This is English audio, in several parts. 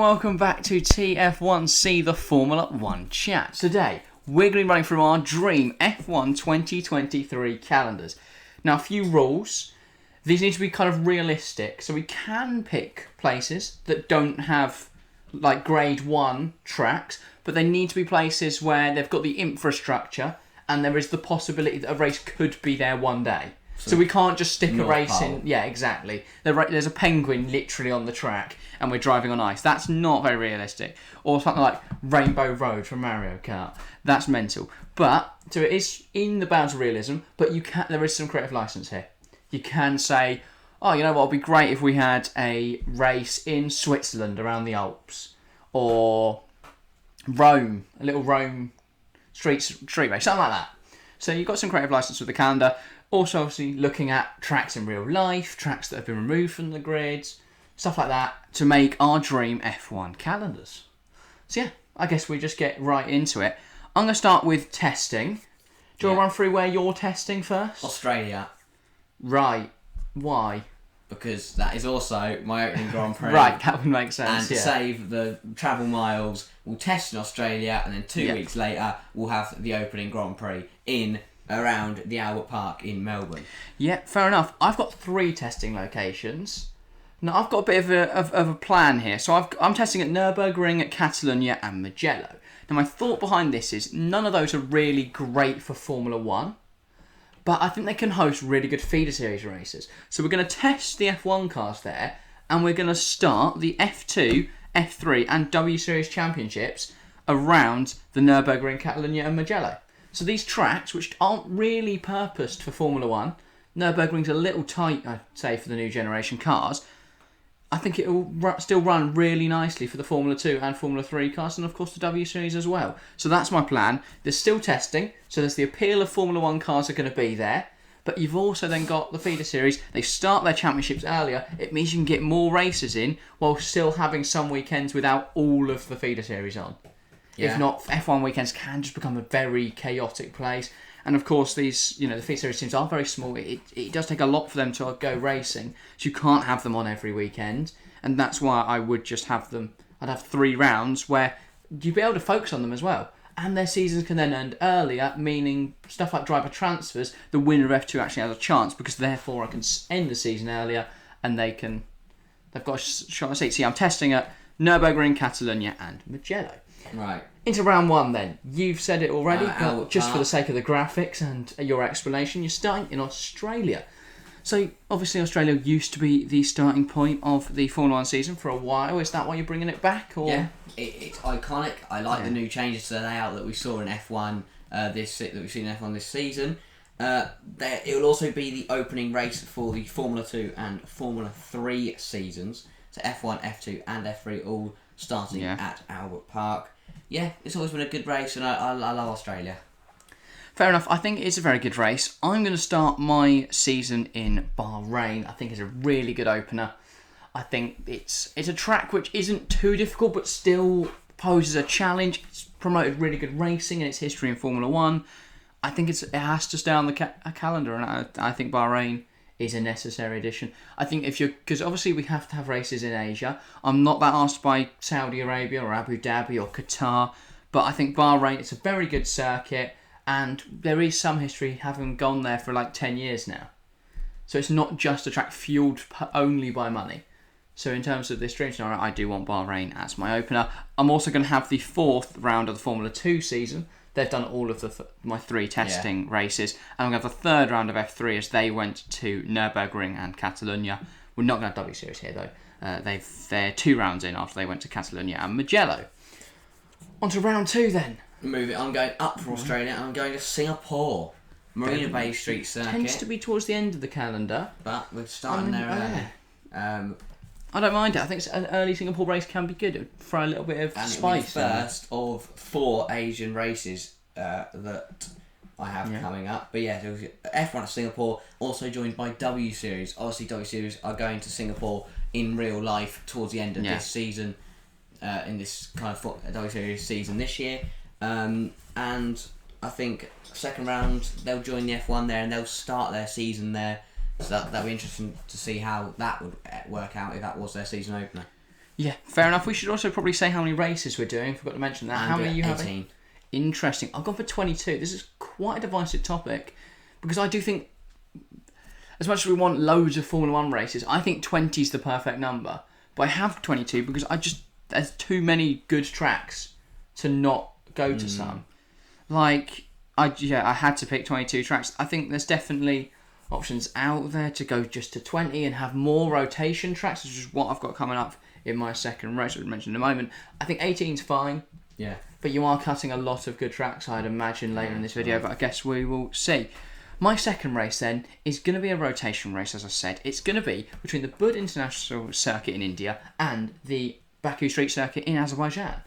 welcome back to TF1C, the Formula 1 chat. Today, we're going to be running through our dream F1 2023 calendars. Now, a few rules. These need to be kind of realistic, so we can pick places that don't have like grade 1 tracks, but they need to be places where they've got the infrastructure and there is the possibility that a race could be there one day. So we can't just stick a race in. Yeah, exactly. There's a penguin literally on the track and we're driving on ice. That's not very realistic. Or something like Rainbow Road from Mario Kart. That's mental. But, so it is in the bounds of realism, but there is some creative license here. You can say, oh, you know what, it'd be great if we had a race in Switzerland around the Alps. Or Rome, a little Rome street race, something like that. So you've got some creative license with the calendar. Also, obviously, looking at tracks in real life, tracks that have been removed from the grids, stuff like that, to make our dream F1 calendars. So yeah, I guess we just get right into it. I'm going to start with testing. Do you want to run through where you're testing first? Australia. Right. Why? Because that is also my opening Grand Prix. Right, that would make sense. And to save the travel miles, we'll test in Australia, and then 2 weeks later, we'll have the opening Grand Prix in around the Albert Park in Melbourne. Yeah, fair enough. I've got 3 testing locations. Now, I've got a bit of a plan here. So I'm testing at Nürburgring, at Catalonia and Mugello. Now, my thought behind this is none of those are really great for Formula 1, but I think they can host really good feeder series races. So we're going to test the F1 cars there, and we're going to start the F2, F3 and W Series championships around the Nürburgring, Catalonia and Mugello. So these tracks, which aren't really purposed for Formula 1, Nürburgring's a little tight, I'd say, for the new generation cars. I think it will still run really nicely for the Formula 2 and Formula 3 cars, and of course the W Series as well. So that's my plan. There's still testing, so there's the appeal of Formula 1 cars are going to be there, but you've also then got the feeder series. They start their championships earlier. It means you can get more races in while still having some weekends without all of the feeder series on. Yeah. If not, F1 weekends can just become a very chaotic place. And of course, these, the feeder series teams are very small. It does take a lot for them to go racing. So you can't have them on every weekend. And that's why I would just have them. I'd have 3 rounds where you'd be able to focus on them as well. And their seasons can then end earlier, meaning stuff like driver transfers, the winner of F2 actually has a chance because therefore I can end the season earlier and they've got a shot at seat. See, I'm testing at Nürburgring, Catalonia and Mugello. Right. Into round 1 then. You've said it already, but just for the sake of the graphics and your explanation, you're starting in Australia. So, obviously Australia used to be the starting point of the Formula 1 season for a while. Is that why you're bringing it back? Or? Yeah, it's iconic. I like the new changes to the layout that we saw in F1, that we've seen in F1 this season. It will also be the opening race for the Formula 2 and Formula 3 seasons. So F1, F2 and F3 all starting at Albert Park. Yeah, it's always been a good race, and I love Australia. Fair enough. I think it's a very good race. I'm going to start my season in Bahrain. I think it's a really good opener. I think it's a track which isn't too difficult, but still poses a challenge. It's promoted really good racing in its history in Formula 1. I think it has to stay on the calendar, and I think Bahrain is a necessary addition. I think because obviously we have to have races in Asia. I'm not that asked by Saudi Arabia or Abu Dhabi or Qatar, but I think Bahrain, it's a very good circuit, and there is some history having gone there for like 10 years now. So it's not just a track fueled only by money. So in terms of this dream scenario, I do want Bahrain as my opener. I'm also going to have the 4th round of the Formula 2 season. They've done all of my 3 testing races. And I'm going to have the 3rd round of F3 as they went to Nürburgring and Catalonia. We're not going to have W Series here, though. They're 2 rounds in after they went to Catalonia and Mugello. On to round 2, then. I'm going up from Australia and I'm going to Singapore. Marina Bay Street Circuit. Tends to be towards the end of the calendar. But we're starting there early. I don't mind it. I think an early Singapore race can be good. It'll throw a little bit of spice. And it'll be first of 4 Asian races that I have coming up. But yeah, F1 at Singapore, also joined by W Series. Obviously, W Series are going to Singapore in real life towards the end of this season, in this kind of W Series season this year. And I think second round, they'll join the F1 there and they'll start their season there. So that'll be interesting to see how that would work out if that was their season opener. Yeah, fair enough. We should also probably say how many races we're doing. Forgot to mention that. How many are you 18. having? Interesting. I've gone for 22. This is quite a divisive topic because I do think, as much as we want loads of Formula 1 races, I think 20 is the perfect number. But I have 22 because there's too many good tracks to not go to some. Like, I had to pick 22 tracks. I think there's definitely options out there to go just to 20 and have more rotation tracks, which is what I've got coming up in my second race, which I mentioned in a moment. I think 18's fine. Yeah. But you are cutting a lot of good tracks, I'd imagine, later in this video, but I guess we will see. My second race, then, is going to be a rotation race, as I said. It's going to be between the Bud International Circuit in India and the Baku Street Circuit in Azerbaijan.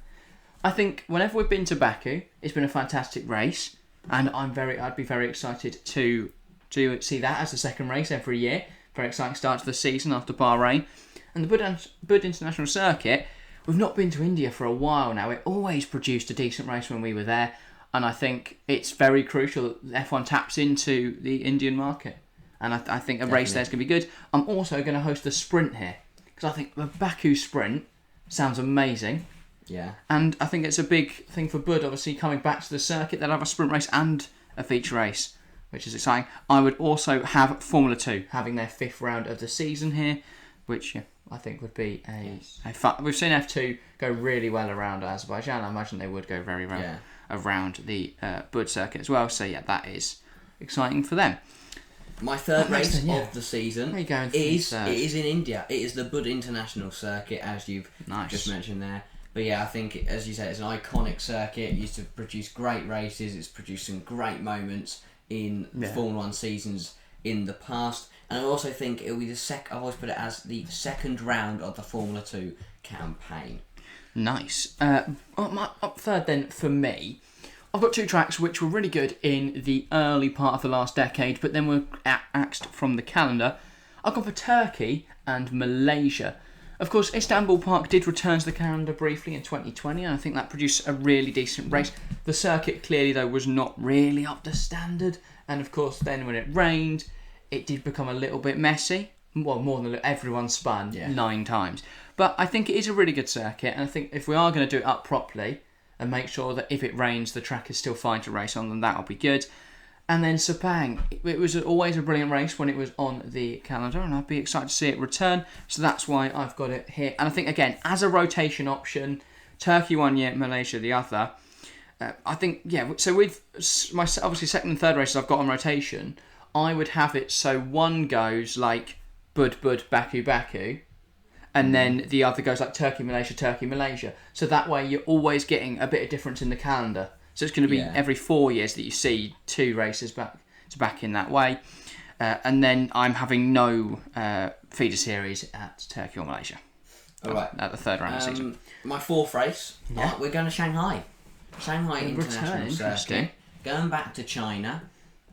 I think whenever we've been to Baku, it's been a fantastic race, and I'd be very excited to see that as the second race every year. Very exciting start to the season after Bahrain. And the Bud International Circuit, we've not been to India for a while now. It always produced a decent race when we were there. And I think it's very crucial that F1 taps into the Indian market. And I think a race there's going to be good. I'm also going to host the sprint here. Because I think the Baku sprint sounds amazing. Yeah. And I think it's a big thing for Bud, obviously, coming back to the circuit. They'll have a sprint race and a feature race, which is exciting. I would also have Formula 2 having their 5th round of the season here, which I think would be a fun. We've seen F2 go really well around Azerbaijan. I imagine they would go very well around the Bud circuit as well. So yeah, that is exciting for them. My third race of the season is in India. It is the Bud International Circuit, as you've just mentioned there. But yeah, I think, as you said, it's an iconic circuit. It used to produce great races. It's produced some great moments in Formula 1 seasons in the past. And I also think it'll be I've always put it as the second round of the Formula 2 campaign. Nice. Up third then for me, I've got 2 tracks which were really good in the early part of the last decade, but then were axed from the calendar. I've gone for Turkey and Malaysia. Of course, Istanbul Park did return to the calendar briefly in 2020, and I think that produced a really decent race. The circuit clearly, though, was not really up to standard, and of course then when it rained, it did become a little bit messy. Well, more than everyone spun 9 times. But I think it is a really good circuit, and I think if we are going to do it up properly and make sure that if it rains, the track is still fine to race on, then that'll be good. And then Sepang, it was always a brilliant race when it was on the calendar, and I'd be excited to see it return. So that's why I've got it here. And I think, again, as a rotation option, Turkey 1 year, Malaysia the other. I think, so with my obviously second and third races I've got on rotation, I would have it so one goes like Bud, Baku, and then the other goes like Turkey, Malaysia. So that way you're always getting a bit of difference in the calendar. So it's going to be every 4 years that you see 2 races back in that way. And then I'm having no feeder series at Turkey or Malaysia. All right. At the third round of the season. My 4th race, we're going to Shanghai. Shanghai International Circuit. Going back to China.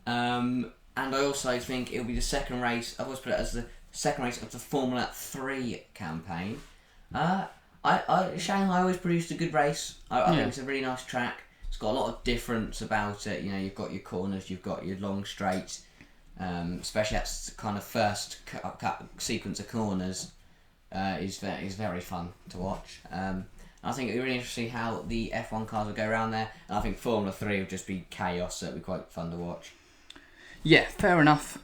And I also think it'll be the second race. I've always put it as the second race of the Formula 3 campaign. Shanghai always produced a good race. I think it's a really nice track. It's got a lot of difference about it. You know, you've got your corners, you've got your long straights, especially that kind of first sequence of corners is very fun to watch. I think it'll be really interesting how the F1 cars will go around there. And I think Formula 3 will just be chaos, so it'll be quite fun to watch. Yeah, fair enough.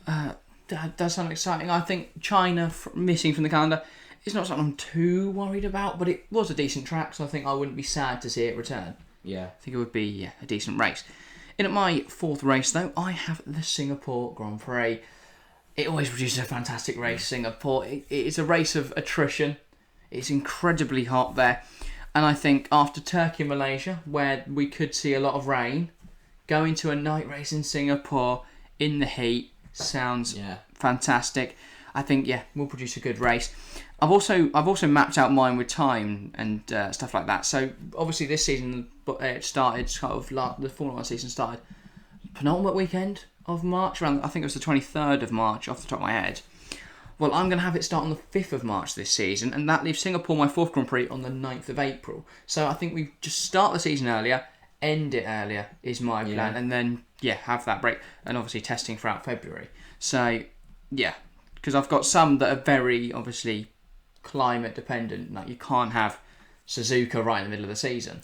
That does sound exciting. I think China missing from the calendar is not something I'm too worried about, but it was a decent track, so I think I wouldn't be sad to see it return. Yeah. I think it would be a decent race. In at my 4th race, though, I have the Singapore Grand Prix. It always produces a fantastic race, Singapore. It's a race of attrition. It's incredibly hot there. And I think after Turkey and Malaysia, where we could see a lot of rain, going to a night race in Singapore in the heat sounds fantastic. I think, we'll produce a good race. I've also mapped out mine with time and stuff like that. So obviously this season it started the Formula 1 season started penultimate weekend of March. Around I think it was the 23rd of March off the top of my head. Well, I'm going to have it start on the 5th of March this season, and that leaves Singapore, my 4th Grand Prix, on the 9th of April. So I think we just start the season earlier, end it earlier is my plan, and then have that break, and obviously testing throughout February. So because I've got some that are very obviously climate dependent. Like you can't have Suzuka right in the middle of the season.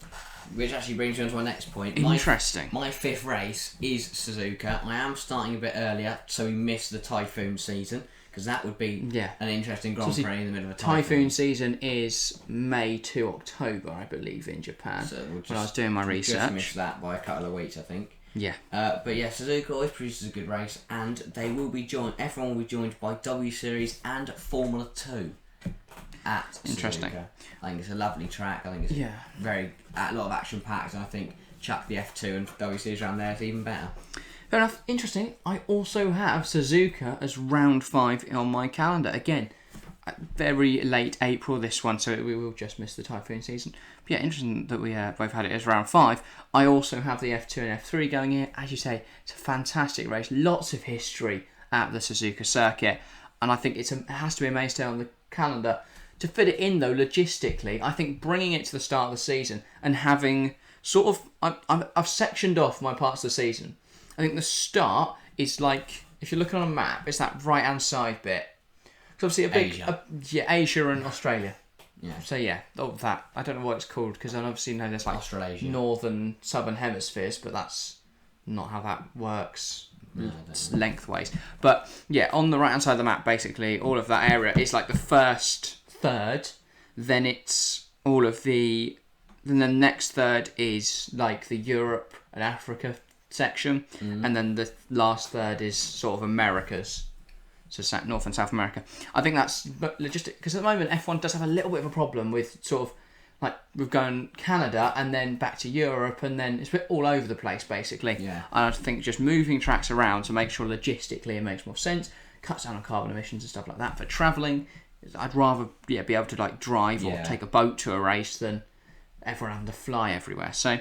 Which actually brings me on to my next point. Interesting. My 5th race is Suzuka. I am starting a bit earlier, so we miss the typhoon season, because that would be an interesting Grand Prix in the middle of a typhoon season is May to October, I believe, in Japan. So when I was doing my research. Just missed that by a couple of weeks, I think. Yeah. But yeah, Suzuka always produces a good race, and they will be joined. Everyone will be joined by W Series and Formula 2 at Interesting. Suzuka. I think it's a lovely track. I think it's a lot of action packed, and I think chuck the F2 and W Series around there is even better. Fair enough. Interesting. I also have Suzuka as round 5 on my calendar. Again, very late April this one, so we will just miss the typhoon season. But yeah, interesting that we both had it as round 5. I also have the F2 and F3 going here. As you say, it's a fantastic race. Lots of history at the Suzuka circuit, and I think it has to be a mainstay on the calendar. To fit it in, though, logistically, I think bringing it to the start of the season and having sort of... I've sectioned off my parts of the season. I think the start is like, if you're looking on a map, it's that right-hand side bit. Because obviously Asia and Australia. Yeah. So yeah, all of that. I don't know what it's called, because I obviously know there's like Australasia. northern, southern hemispheres, but that's not how that works lengthways. But yeah, on the right-hand side of the map, basically, all of that area is like the first third, then it's all of then the next third is like the Europe and Africa section, and then the last third is sort of Americas, so North and South America. I think that's logistic, because at the moment F1 does have a little bit of a problem with sort of like we've gone Canada and then back to Europe, and then it's a bit all over the place basically. Yeah. And I think just moving tracks around to make sure logistically it makes more sense, cuts down on carbon emissions and stuff like that for travelling. I'd rather be able to like drive or take a boat to a race than everyone having to fly everywhere. So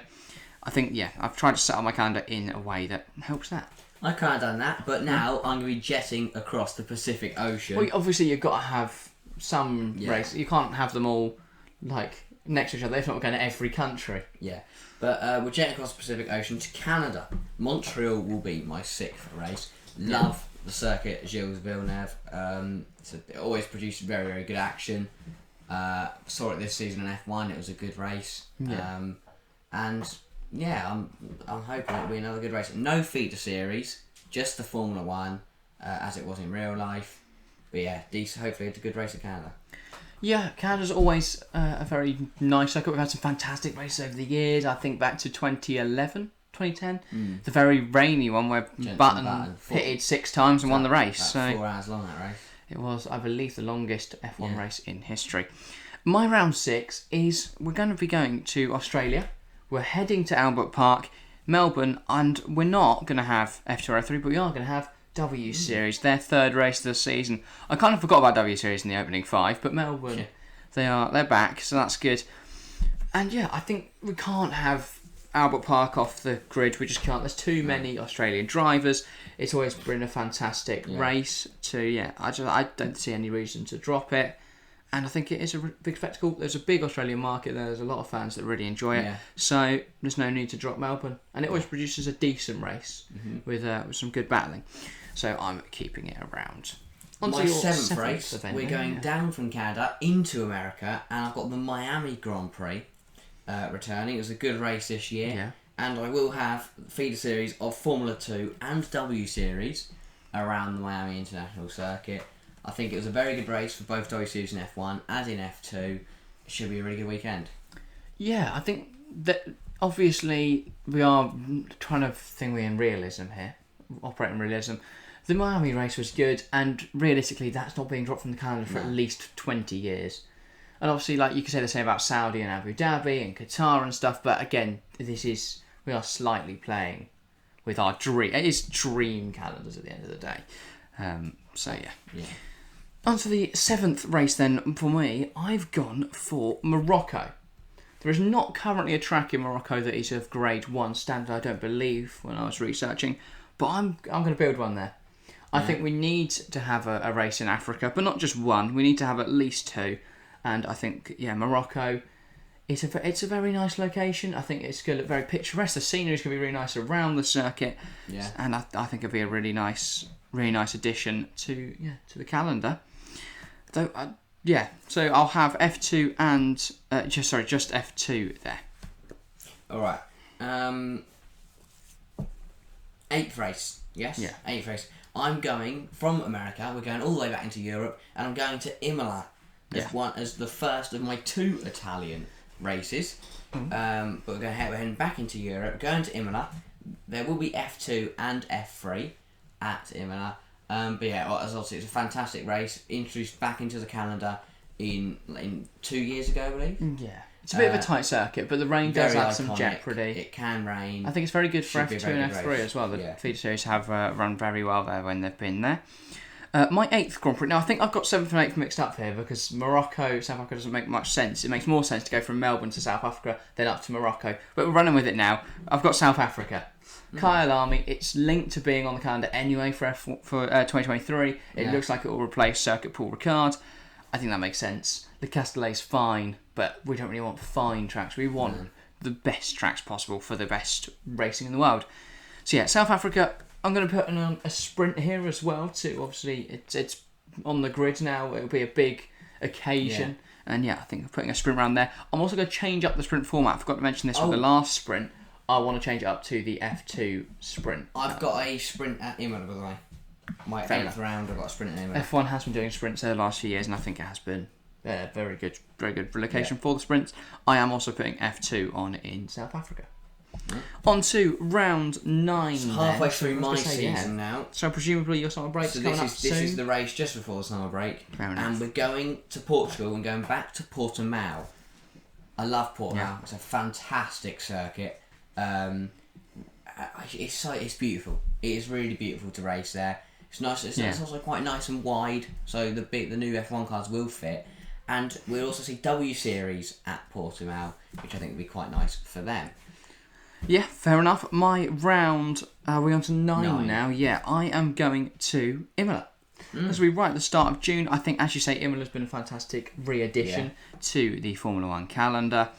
I think I've tried to set up my calendar in a way that helps that. I kind of done that, but now I'm going to be jetting across the Pacific Ocean. Well, obviously you've got to have some race. You can't have them all like next to each other. If not, we're going to every country. Yeah, but we're jetting across the Pacific Ocean to Canada. Montreal will be my 6th race. Love the circuit, Gilles Villeneuve. It always produced very, very good action. Saw it this season in F1. It was a good race. Yeah. I'm hoping it'll be another good race. No feeder series, just the Formula 1, as it was in real life. But yeah, hopefully it's a good race at Canada. Yeah, Canada's always a very nice circuit. We've had some fantastic races over the years. I think back to 2011, 2010, the very rainy one where Button pitted 6 times and won the race. So 4 hours long, that race. It was, I believe, the longest F1 race in history. My round 6 is we're going to be going to Australia. We're heading to Albert Park, Melbourne, and we're not going to have F2 or F3, but we are going to have W Series, their 3rd race of the season. I kind of forgot about W Series in the opening 5, but Melbourne, they're back, so that's good. And yeah, I think we can't have Albert Park off the grid. We just can't. There's too many Australian drivers. It's always been a fantastic race. So I don't see any reason to drop it. And I think it is a big spectacle. There's a big Australian market there. There's a lot of fans that really enjoy it. Yeah. So there's no need to drop Melbourne. And it always produces a decent race with some good battling. So I'm keeping it around. My 7th race, we're going down from Canada into America, and I've got the Miami Grand Prix returning. It was a good race this year. Yeah. And I will have feeder series of Formula 2 and W Series around the Miami International Circuit. I think it was a very good race for both W Series and F1, as in F2. It should be a really good weekend. Yeah, I think that obviously we are trying to think in realism here, operate in realism. The Miami race was good, and realistically that's not being dropped from the calendar for at least 20 years. And obviously, like you could say the same about Saudi and Abu Dhabi and Qatar and stuff, but again, we are slightly playing with our dream. It is dream calendars at the end of the day. Yeah. On to the 7th race then for me, I've gone for Morocco. There is not currently a track in Morocco that is of grade 1 standard, I don't believe, when I was researching, but I'm going to build one there. I think we need to have a race in Africa, but not just one. We need to have at least 2. And I think, Morocco, it's a very nice location. I think it's going to look very picturesque. The scenery is going to be really nice around the circuit. Yeah. And I think it'll be a really nice addition to the calendar. Though, Yeah, so I'll have F2 and just F2 there. All right. 8th race. Yes. Yeah. 8th race. I'm going from America. We're going all the way back into Europe, and I'm going to Imola as the first of my 2 Italian races. But we're heading back into Europe, going to Imola. There will be F2 and F3 at Imola. But yeah, as I said, it's a fantastic race, introduced back into the calendar in 2 years ago, I believe. Yeah. It's a bit of a tight circuit, but the rain does add some jeopardy. It can rain. I think it's very good for F2 and F3 as well. The feeder series have run very well there when they've been there. My 8th Grand Prix. Now, I think I've got 7th and 8th mixed up here because Morocco, South Africa doesn't make much sense. It makes more sense to go from Melbourne to South Africa than up to Morocco. But we're running with it now. I've got South Africa. Kyle Army, it's linked to being on the calendar anyway for 2023. It looks like it will replace Circuit Paul Ricard. I think that makes sense. Le Castellet's fine, but we don't really want fine tracks. We want the best tracks possible for the best racing in the world. So yeah, South Africa, I'm going to put on a sprint here as well too. Obviously, it's on the grid now. It'll be a big occasion. Yeah. And yeah, I think I'm putting a sprint around there. I'm also going to change up the sprint format. I forgot to mention this with the last sprint. I want to change it up to the F2 sprint. I've got a sprint at Imola, by the way. My 8th round, I've got a sprint at Imola. F1 has been doing sprints there the last few years, and I think it has been very good location for the sprints. I am also putting F2 on in South Africa. On to round 9. It's halfway through my season now. So presumably your summer break's coming up soon. This is the race just before the summer break. And we're going to Portugal and going back to Portimao. I love Portimao. Yeah. It's a fantastic circuit. It's beautiful. It is really beautiful to race there. It's nice. It's also quite nice and wide, so the new F1 cars will fit. And we'll also see W Series at Portimao, which I think will be quite nice for them. Yeah, fair enough. My round, we're on to 9 now. Yeah, I am going to Imola. As we right at the start of June, I think, as you say, Imola's been a fantastic re-addition to the Formula 1 calendar.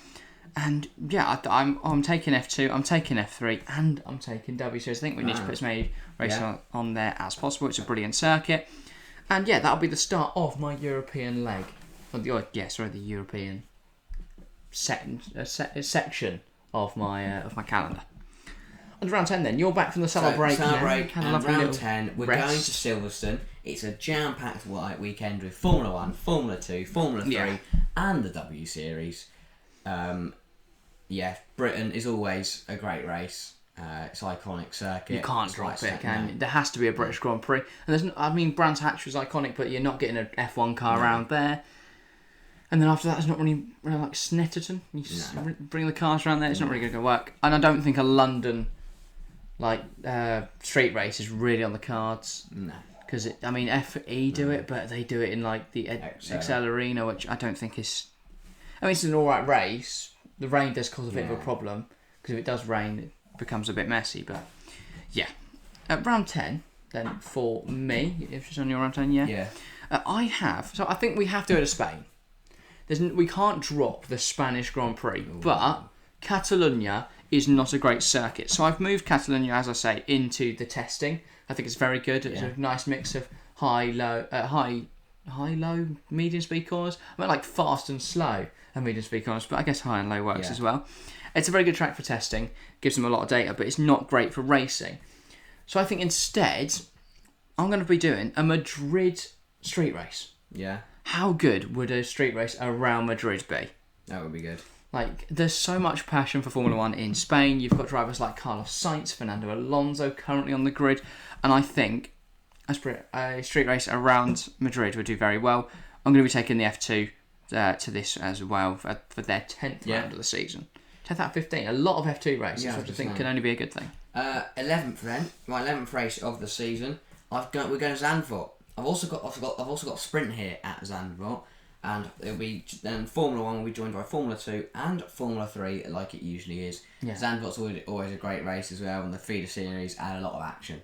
And yeah, I'm taking F2, I'm taking F3, and I'm taking W Series. I think we need to put as many races on there as possible. It's a brilliant circuit. And yeah, that'll be the start of my European leg. The European section of my calendar. On to round 10 then. You're back from the summer break. And round 10, we're going to Silverstone. It's a jam-packed weekend with Formula 1, Formula 2, Formula 3, and the W Series. Britain is always a great race. It's an iconic circuit. You can't drop it, can you? There has to be a British Grand Prix. And Brands Hatch was iconic, but you're not getting an F1 car around there. And then after that, it's not really like Snetterton. You just bring the cars around there. It's not really going to work. And I don't think a London street race is really on the cards. No. Because FE do it, but they do it in like the Excel Arena, which I don't think is. It's an alright race. The rain does cause a bit of a problem because if it does rain, it becomes a bit messy. But yeah, at round 10, then for me, if it's on your round 10, I have. So I think we have to go to Spain. We can't drop the Spanish Grand Prix, but Catalonia is not a great circuit. So I've moved Catalonia, as I say, into the testing. I think it's very good. It's a nice mix of high, low, medium speed corners. Like fast and slow and medium speed corners, but I guess high and low works as well. It's a very good track for testing. Gives them a lot of data, but it's not great for racing. So I think instead, I'm going to be doing a Madrid street race. Yeah. How good would a street race around Madrid be? That would be good. There's so much passion for Formula 1 in Spain. You've got drivers like Carlos Sainz, Fernando Alonso currently on the grid. And I think a street race around Madrid would do very well. I'm going to be taking the F2 to this as well for their 10th round of the season. 10th out of 15. A lot of F2 races, which I think can only be a good thing. 11th then. My 11th race of the season. We're going to Zandvoort. I've also got a sprint here at Zandvoort, and it'll be then Formula 1 will be joined by Formula 2 and Formula 3 like it usually is. Yeah. Zandvoort's always a great race as well, and the feeder series add a lot of action.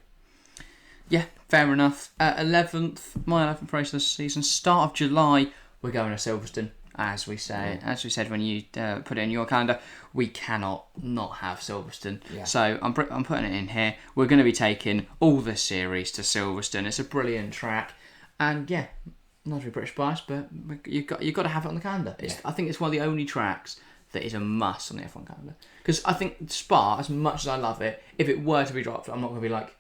Yeah, fair enough. 11th, my 11th race of the season, start of July, we're going to Silverstone. As we say, as we said when you put it in your calendar, we cannot not have Silverstone. Yeah. So I'm putting it in here. We're going to be taking all the series to Silverstone. It's a brilliant track, and not to be British biased, but you've got to have it on the calendar. I think it's one of the only tracks that is a must on the F1 calendar. Because I think Spa, as much as I love it, if it were to be dropped, I'm not going to be like...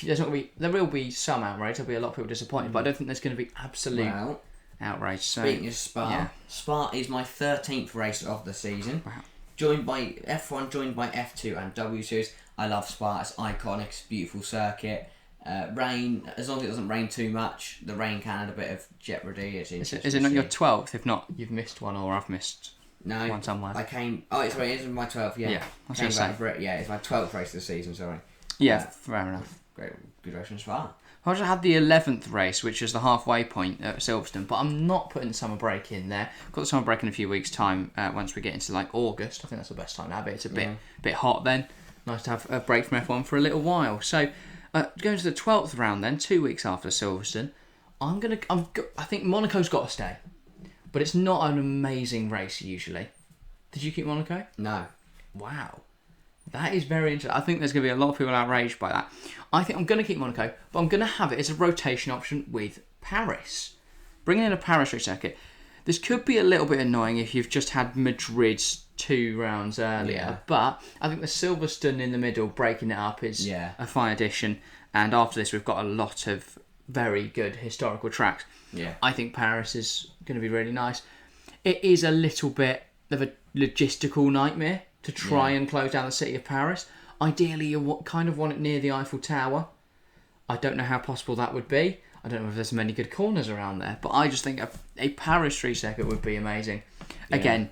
There will be some outrage. There'll be a lot of people disappointed, but I don't think there's going to be absolute outrage. So, speaking of Spa, Spa is my 13th race of the season. Wow. Joined by F1, joined by F2 and W Series. I love Spa. It's iconic. It's a beautiful circuit. Rain, as long as it doesn't rain too much, the rain can add a bit of jeopardy. Is it not your 12th? If not, you've missed one, or I've missed one somewhere. I came... Oh, it's my 12th, yeah. Yeah, I was came going back for it. Yeah, it's my 12th race of the season, sorry. Yeah, fair enough. Great, good race from Spa. I also had the 11th race, which was the halfway point at Silverstone, but I'm not putting the summer break in there. Got the summer break in a few weeks' time once we get into like August. I think that's the best time to have it. It's a bit hot then. Nice to have a break from F1 for a little while. So going to the 12th round then, 2 weeks after Silverstone, I think Monaco's got to stay, but it's not an amazing race usually. Did you keep Monaco? No. Wow. That is very interesting. I think there's going to be a lot of people outraged by that. I think I'm going to keep Monaco, but I'm going to have it as a rotation option with Paris. Bringing in a Paris circuit. This could be a little bit annoying if you've just had Madrid's 2 rounds earlier, but I think the Silverstone in the middle, breaking it up, is a fine addition. And after this, we've got a lot of very good historical tracks. Yeah. I think Paris is going to be really nice. It is a little bit of a logistical nightmare to try and close down the city of Paris. Ideally, you kind of want it near the Eiffel Tower. I don't know how possible that would be. I don't know if there's many good corners around there, but I just think a Paris street circuit would be amazing. Yeah. Again,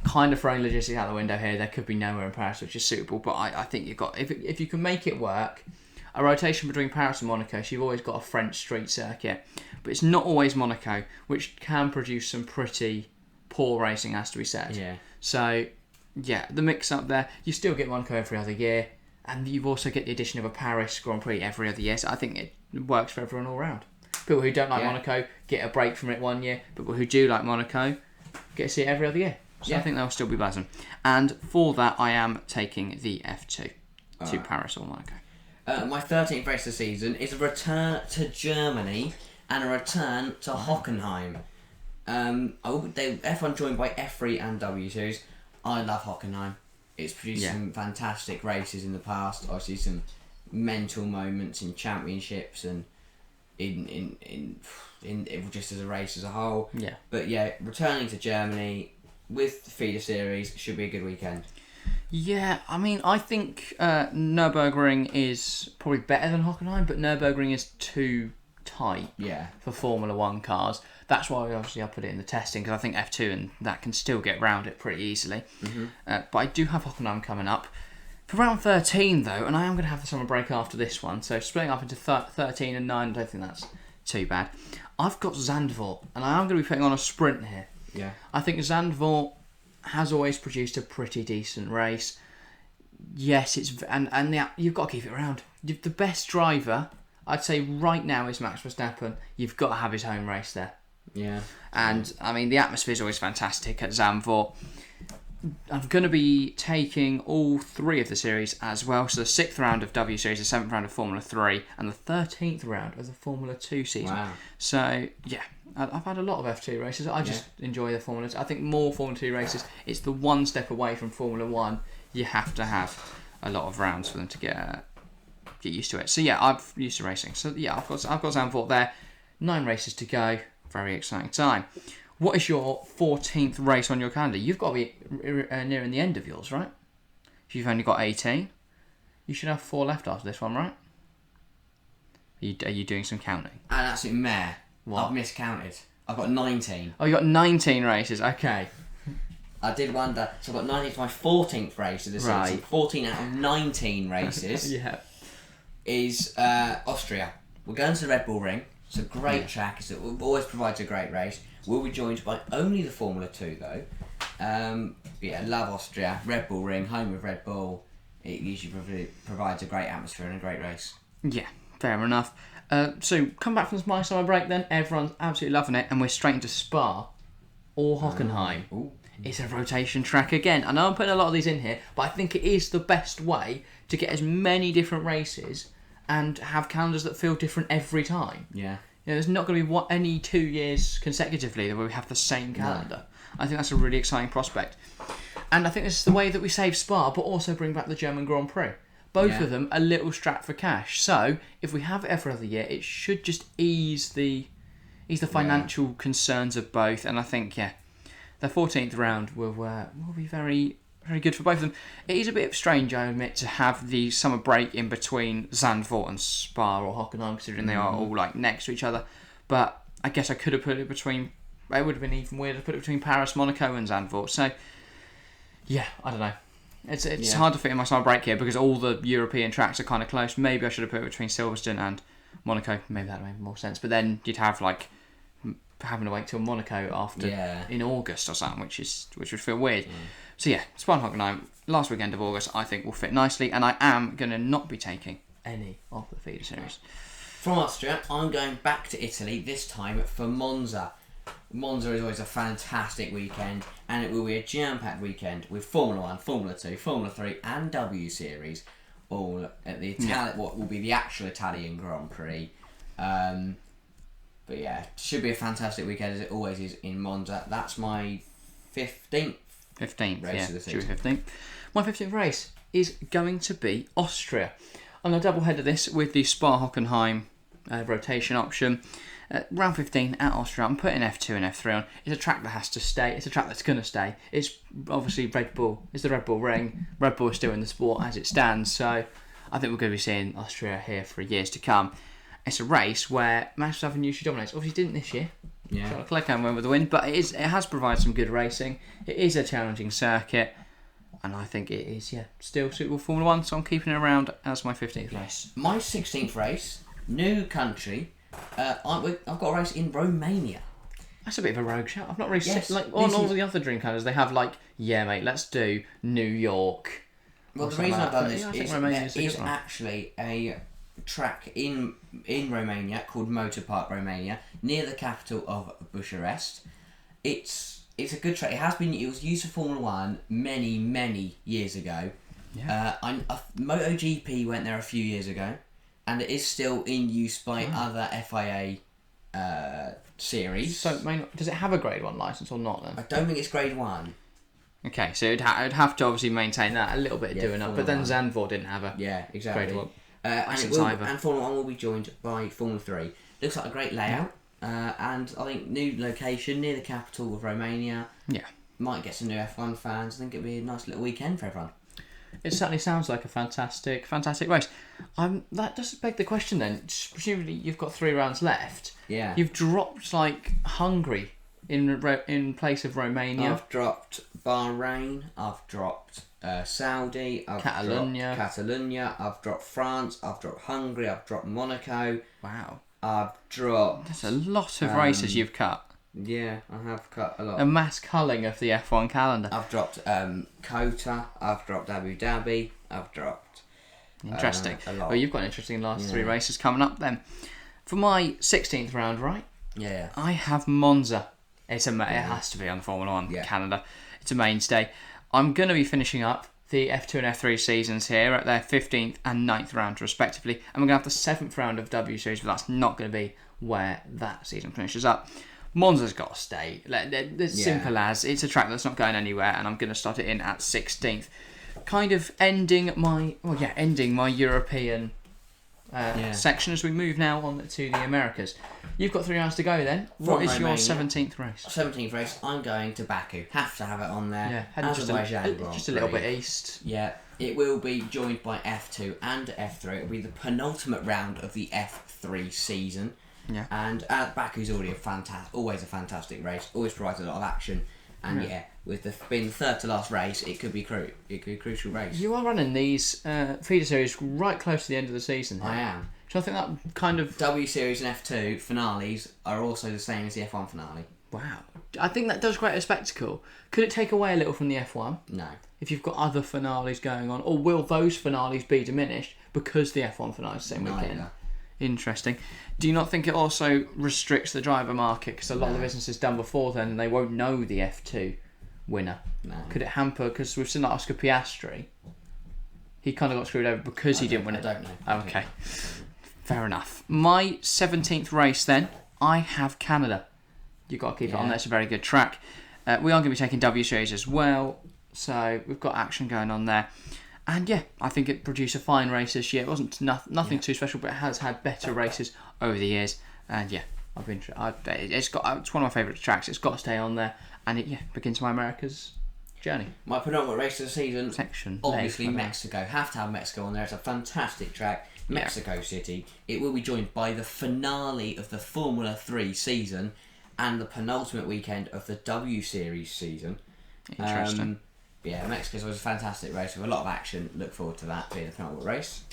kind of throwing logistics out the window here. There could be nowhere in Paris which is suitable, but I think you've got, if you can make it work, a rotation between Paris and Monaco, so you've always got a French street circuit, but it's not always Monaco, which can produce some pretty poor racing, has to be said. Yeah. So, yeah, the mix up there, you still get Monaco every other year, and you also get the addition of a Paris Grand Prix every other year, so I think it works for everyone all round. People who don't like Monaco get a break from it one year, people who do like Monaco get to see it every other year. So I think they'll still be buzzing. And for that, I am taking the F2 to Paris or Monaco. My 13th race of the season is a return to Germany and a return to Hockenheim. F1 joined by F3 and W Series. I love Hockenheim. It's produced some fantastic races in the past. Obviously, some mental moments in championships and in just as a race as a whole. Yeah. But yeah, returning to Germany with the feeder series should be a good weekend. Yeah, I mean, I think Nürburgring is probably better than Hockenheim, but Nürburgring is too tight for Formula 1 cars. That's why obviously I put it in the testing, because I think F2 and that can still get round it pretty easily. Mm-hmm. But I do have Hockenheim coming up. For round 13 though, and I am going to have the summer break after this one, so splitting up into 13 and 9, I don't think that's too bad. I've got Zandvoort, and I am going to be putting on a sprint here. Yeah. I think Zandvoort has always produced a pretty decent race. Yes, you've got to keep it around. The best driver, I'd say right now, is Max Verstappen. You've got to have his home race there. Yeah. And I mean, the atmosphere is always fantastic at Zandvoort. I'm going to be taking all 3 of the series as well. So the 6th round of W Series, the 7th round of Formula 3, and the 13th round of the Formula 2 season. Wow. So, yeah, I've had a lot of F2 races. I just enjoy the Formula 2. I think more Formula 2 races, it's the one step away from Formula 1. You have to have a lot of rounds for them to get used to it. So, yeah, I'm used to racing. So, yeah, I've got Zandvoort there. 9 races to go. Very exciting time. What is your 14th race on your calendar? You've got to be nearing the end of yours, right? If you've only got 18, you should have 4 left after this one, right? Are you doing some counting? An absolute mare. What? I've miscounted. I've got 19. Oh, you got 19 races. Okay. I did wonder. So I've got 19 for my 14th race of the season. 14 out of 19 races. Is Austria. We're going to the Red Bull Ring. It's a great track. It always provides a great race. We'll be joined by only the Formula 2 though. Love Austria. Red Bull Ring, home of Red Bull. It usually provides a great atmosphere and a great race. Yeah, fair enough. So come back from my summer break then. Everyone's absolutely loving it, and we're straight into Spa or Hockenheim. It's a rotation track again. I know I'm putting a lot of these in here, but I think it is the best way to get as many different races and have calendars that feel different every time. Yeah. there's not going to be any 2 years consecutively where we have the same calendar. I think that's a really exciting prospect. And I think this is the way that we save Spa, but also bring back the German Grand Prix. Both of them a little strapped for cash. So if we have it every other year, it should just ease the financial concerns of both. And I think, the 14th round will be very, very good for both of them. It is a bit strange, I admit, to have the summer break in between Zandvoort and Spa or Hockenheim, considering they are all like next to each other. But I guess I could have put it between. It would have been even weirder to put it between Paris, Monaco, and Zandvoort. So, I don't know. It's hard to fit in my summer break here because all the European tracks are kind of close. Maybe I should have put it between Silverstone and Monaco. Maybe that would make more sense. But then you'd have like having to wait till Monaco after in August or something, which would feel weird. So Spa and Hockenheim last weekend of August I think will fit nicely, and I am going to not be taking any of the feeder series. From Austria, I'm going back to Italy, this time for Monza. Monza is always a fantastic weekend, and it will be a jam-packed weekend with Formula 1, Formula 2, Formula 3 and W Series, all at the what will be the actual Italian Grand Prix. But should be a fantastic weekend as it always is in Monza. That's my 15th race of the season. 15th. My 15th race is going to be Austria. I'm going to double header this with the Spa-Hockenheim rotation option. Round 15 at Austria, I'm putting F2 and F3 on. It's a track that has to stay. It's a track that's going to stay. It's obviously Red Bull. It's the Red Bull ring. Red Bull is still in the sport as it stands. So I think we're going to be seeing Austria here for years to come. It's a race where Max Verstappen usually dominates. Obviously didn't this year. Charles Leclerc went with the win, but it has provided some good racing. It is a challenging circuit, and I think it is still suitable for Formula 1. So I'm keeping it around as my 15th race. My 16th race, new country. I've got a race in Romania. That's a bit of a rogue shout. I've not really seen, on all the other dream colours. They have mate, let's do New York. Well, the reason I've done this is there is actually a track in Romania called Motor Park Romania near the capital of Bucharest. It's a good track. It was used for Formula 1 many years ago. MotoGP went there a few years ago. And it is still in use by other FIA series. So, does it have a Grade 1 licence or not then? I don't think it's Grade 1. Okay, so it'd have to obviously maintain that a little bit doing up. But then Zandvoort didn't have a exactly. Grade 1 and Formula 1 will be joined by Formula 3. Looks like a great layout. And I think new location near the capital of Romania. Yeah. Might get some new F1 fans. I think it'll be a nice little weekend for everyone. It certainly sounds like a fantastic race. That does beg the question then. Presumably you've got 3 rounds left. Yeah. You've dropped Hungary in place of Romania. I've dropped Bahrain. I've dropped Saudi. I've dropped Catalonia. I've dropped France. I've dropped Hungary. I've dropped Monaco. Wow. I've dropped... That's a lot of races you've cut. Yeah, I have cut a lot. A mass culling of the F1 calendar. I've dropped Kota, I've dropped Abu Dhabi, I've dropped... Interesting. A lot. Well, you've got an interesting last 3 races coming up then. For my 16th round, right? Yeah. I have Monza. It has to be on the Formula 1 calendar. It's a mainstay. I'm going to be finishing up the F2 and F3 seasons here at their 15th and 9th round respectively. And we're going to have the 7th round of W Series, but that's not going to be where that season finishes up. Monza's got to stay. It's simple as. It's a track that's not going anywhere, and I'm going to start it in at 16th. Kind of ending my European section as we move now on to the Americas. You've got 3 rounds to go then. What is your 17th race? 17th race, I'm going to Baku. Have to have it on there. Yeah, just a little bit east. Yeah, it will be joined by F2 and F3. It will be the penultimate round of the F3 season. Yeah. And Baku's already always a fantastic race. Always provides a lot of action. And with being the third to last race, it could be a crucial race. You are running these feeder series right close to the end of the season. I am. So I think that kind of... W Series and F2 finales are also the same as the F1 finale. Wow. I think that does create a spectacle. Could it take away a little from the F1? No. If you've got other finales going on? Or will those finales be diminished because the F1 finale is the same weekend? Interesting. Do you not think it also restricts the driver market? Because a lot of the business is done before then and they won't know the F2 winner. No. Could it hamper? Because we've seen that Oscar Piastri. He kind of got screwed over because he didn't win it. I don't know. Oh, okay. Fair enough. My 17th race then, I have Canada. You've got to keep it on there. It's a very good track. We are going to be taking W Series as well, so we've got action going on there. And yeah, I think it produced a fine race this year. It wasn't nothing too special, but it has had better races over the years. And yeah, it's one of my favourite tracks. It's got to stay on there, and it begins my America's journey. My penultimate race of the season, Section obviously Mexico. Have to have Mexico on there. It's a fantastic track. Mexico City. It will be joined by the finale of the Formula 3 season and the penultimate weekend of the W Series season. Interesting. Mexico was a fantastic race with a lot of action. Look forward to that being the penultimate race.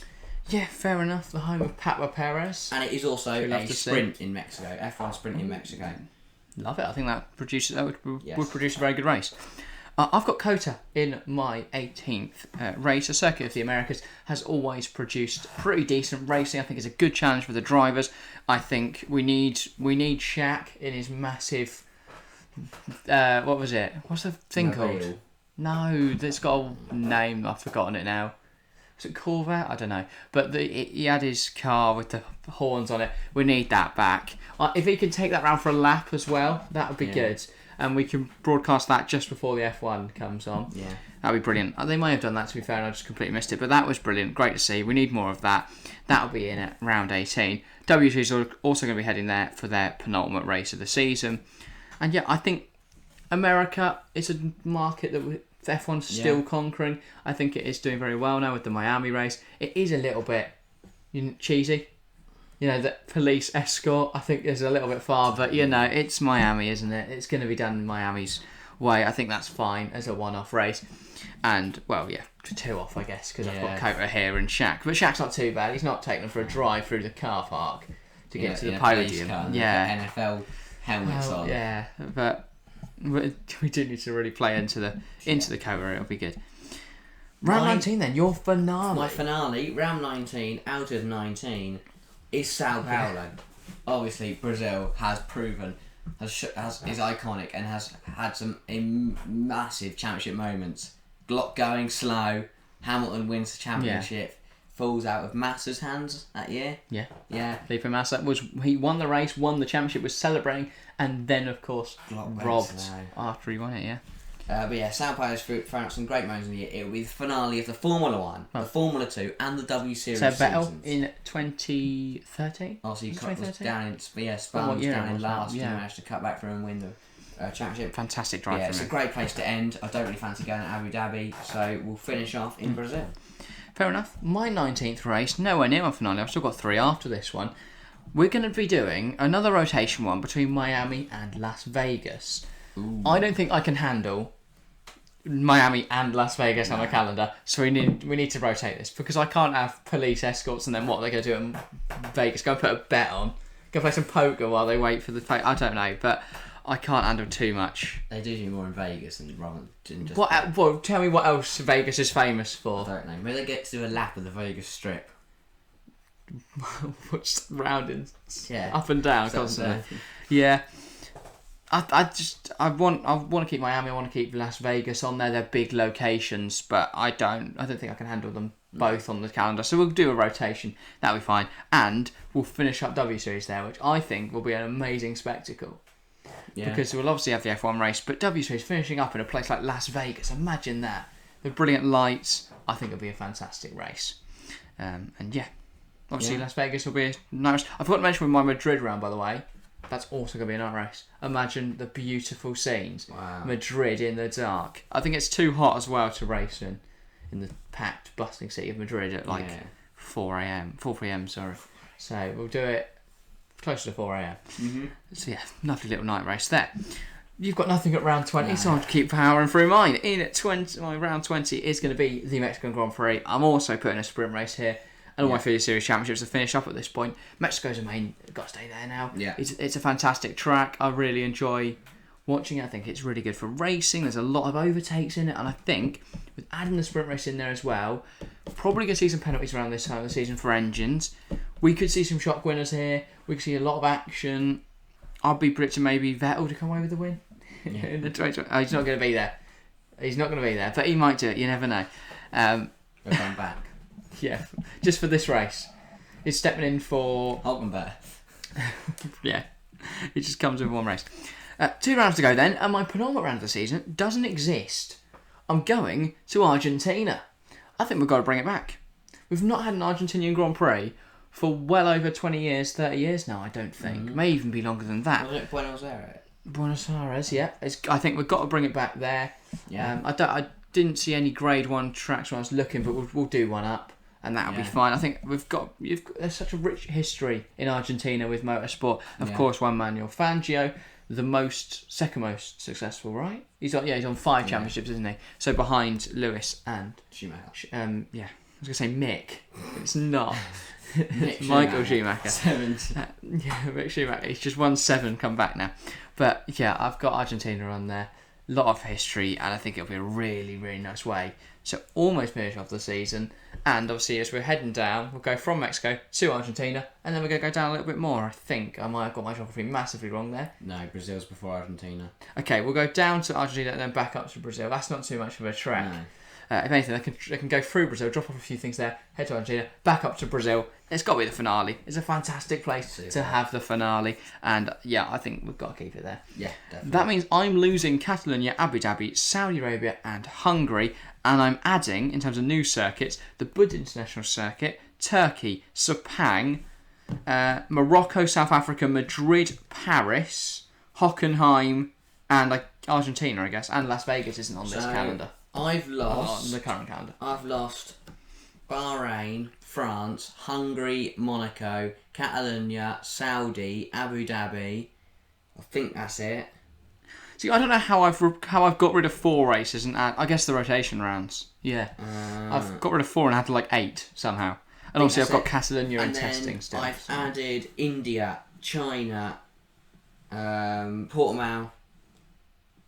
Yeah, fair enough. The home of Papa Perez. And it is also a sprint in Mexico. F1 sprint in Mexico. Love it. I think that would produce a very good race. I've got COTA in my 18th race. The Circuit of the Americas has always produced pretty decent racing. I think it's a good challenge for the drivers. I think we need Shaq in his massive. What was it? What's the thing called? No, it's got a name. I've forgotten it now. Was it Corvette? I don't know. But he had his car with the horns on it. We need that back. If he can take that round for a lap as well, that would be good. And we can broadcast that just before the F1 comes on. Yeah. That'd be brilliant. They may have done that, to be fair, and I just completely missed it. But that was brilliant. Great to see. We need more of that. That'll be in at round 18. WT's are also going to be heading there for their penultimate race of the season. And yeah, I think America is a market that F1's still conquering. I think it is doing very well now with the Miami race. It is a little bit cheesy. The police escort, I think, is a little bit far, but it's Miami, isn't it? It's going to be done in Miami's way. I think that's fine as a one-off race. And, two off, I guess, because I've got COTA here and Shaq. But Shaq's not too bad. He's not taking them for a drive through the car park to get to the podium. NFL helmets on. Yeah, but we do need to really play into the COTA. It'll be good. Round 19 then, your finale. My finale, round 19, out of 19... is Sao Paulo. Obviously, Brazil has proven, is iconic and has had some massive championship moments. Glock going slow, Hamilton wins the championship, falls out of Massa's hands that year. Yeah. Felipe Massa he won the race, won the championship, was celebrating, and then of course robbed after he won it. Sao Paulo's thrown out some great moments in the year. It will be the finale of the Formula 1, the Formula 2, and the W Series seasons. So Vettel seasons. in 2013? Oh, so he was down in, Spa was down in last and managed to cut back through and win the championship. Fantastic drive from him. It's a great place to end. I don't really fancy going to Abu Dhabi, so we'll finish off in Brazil. Fair enough. My 19th race, nowhere near my finale. I've still got 3 after this one. We're going to be doing another rotation one between Miami and Las Vegas. Ooh. I don't think I can handle Miami and Las Vegas on the calendar, so we need to rotate this, because I can't have police escorts and then what they're going to do in Vegas, go and put a bet on, go play some poker while they wait for the I don't know, but I can't handle too much. They do more in Vegas rather than just... Well, tell me what else Vegas is famous for. I don't know. Maybe they get to do a lap of the Vegas Strip. What's rounding up and down constantly. I want to keep Miami. I want to keep Las Vegas on there. They're big locations, but I don't think I can handle them both on the calendar. So we'll do a rotation. That'll be fine, and we'll finish up W Series there, which I think will be an amazing spectacle. Yeah. Because we'll obviously have the F1 race, but W Series finishing up in a place like Las Vegas. Imagine that. The brilliant lights. I think it'll be a fantastic race. Obviously Las Vegas will be a nice. I forgot to mention with my Madrid round, by the way. That's also going to be a night race. Imagine the beautiful scenes. Wow. Madrid in the dark. I think it's too hot as well to race in the packed, bustling city of Madrid at 4 p.m. Sorry. So we'll do it closer to 4 a.m. Mm-hmm. So lovely little night race there. You've got nothing at round 20, so I'll keep powering through mine. In at 20, my round 20 is going to be the Mexican Grand Prix. I'm also putting a sprint race here. And all my Field Series championships to finish up at this point. Mexico's a main, got to stay there now. Yeah. It's a fantastic track. I really enjoy watching it. I think it's really good for racing. There's a lot of overtakes in it, and I think with adding the sprint race in there as well, probably going to see some penalties around this time of the season for engines. We could see some shock winners here. We could see a lot of action. I'll be predicting maybe Vettel to come away with the win in the 2020. Oh, he's not going to be there. He's not going to be there, but he might do it. You never know. We'll come back. Yeah, just for this race. is stepping in for... Hulkenberg. Yeah, it just comes with one race. 2 rounds to go then, and my penultimate round of the season doesn't exist. I'm going to Argentina. I think we've got to bring it back. We've not had an Argentinian Grand Prix for well over 20 years, 30 years now, I don't think. May even be longer than that. Was it Buenos Aires? Buenos Aires, yeah. I think we've got to bring it back there. Yeah. I didn't see any Grade 1 tracks when I was looking, but we'll do one up, and that'll be fine. I think there's such a rich history in Argentina with motorsport. Of course, Juan Manuel Fangio, the second most successful, right? He's on 5 championships, isn't he? So behind Lewis and Schumacher. I was gonna say Mick, but it's not. Mick Michael Schumacher. 7. Mick Schumacher. He's just won 7, come back now. But yeah, I've got Argentina on there. A lot of history, and I think it'll be a really, really nice way to almost finish off the season. And obviously, as we're heading down, we'll go from Mexico to Argentina, and then we're going to go down a little bit more. I think I might have got my geography massively wrong there. No, Brazil's before Argentina. Okay, we'll go down to Argentina and then back up to Brazil. That's not too much of a trek. No. If anything, they can go through Brazil, drop off a few things there, head to Argentina, back up to Brazil. It's got to be the finale. It's a fantastic place to have the finale. And yeah, I think we've got to keep it there. Yeah, definitely. That means I'm losing Catalonia, Abu Dhabi, Saudi Arabia and Hungary. And I'm adding, in terms of new circuits, the Bud International Circuit, Turkey, Sepang, Morocco, South Africa, Madrid, Paris, Hockenheim, and Argentina, I guess. And Las Vegas isn't on this calendar. I've lost... on the current calendar. I've lost Bahrain, France, Hungary, Monaco, Catalonia, Saudi, Abu Dhabi. I think that's it. See, I don't know how I've got rid of 4 races and I guess the rotation rounds. Yeah, I've got rid of 4 and had 8 somehow. And obviously I've got Catalonia and testing still. I've added India, China, Portimao,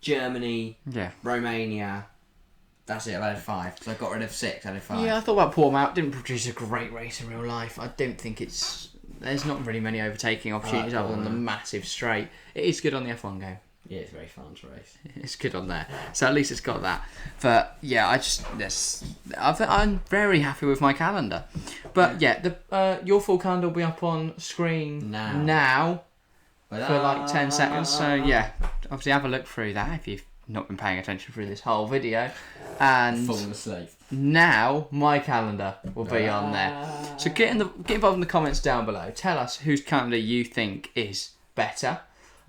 Germany, Romania. That's it, I've added 5. So I got rid of 6, added 5. Yeah, I thought about Portimao. Didn't produce a great race in real life. I don't think there's not really many overtaking opportunities other than the massive straight. It is good on the F1 game. Yeah, it's very fun to race. It's good on there. So at least it's got that. But yeah, I'm very happy with my calendar. But yeah, your full calendar will be up on screen now for 10 seconds. So yeah, obviously have a look through that if you've not been paying attention through this whole video. And falling asleep. Now my calendar will be on there. So get involved in the comments down below. Tell us whose calendar you think is better.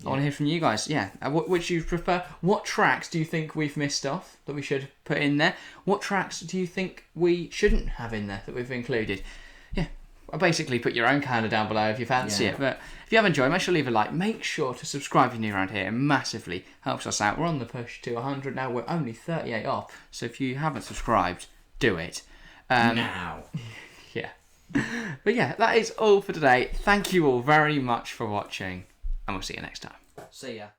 I want to hear from you guys. Yeah, which you prefer? What tracks do you think we've missed off that we should put in there? What tracks do you think we shouldn't have in there that we've included? Yeah, basically put your own calendar down below if you fancy it. But if you have enjoyed, make sure to leave a like. Make sure to subscribe if you're new around here. It massively helps us out. We're on the push to 100 now. We're only 38 off. So if you haven't subscribed, do it. Now. Yeah. But yeah, that is all for today. Thank you all very much for watching. And we'll see you next time. See ya.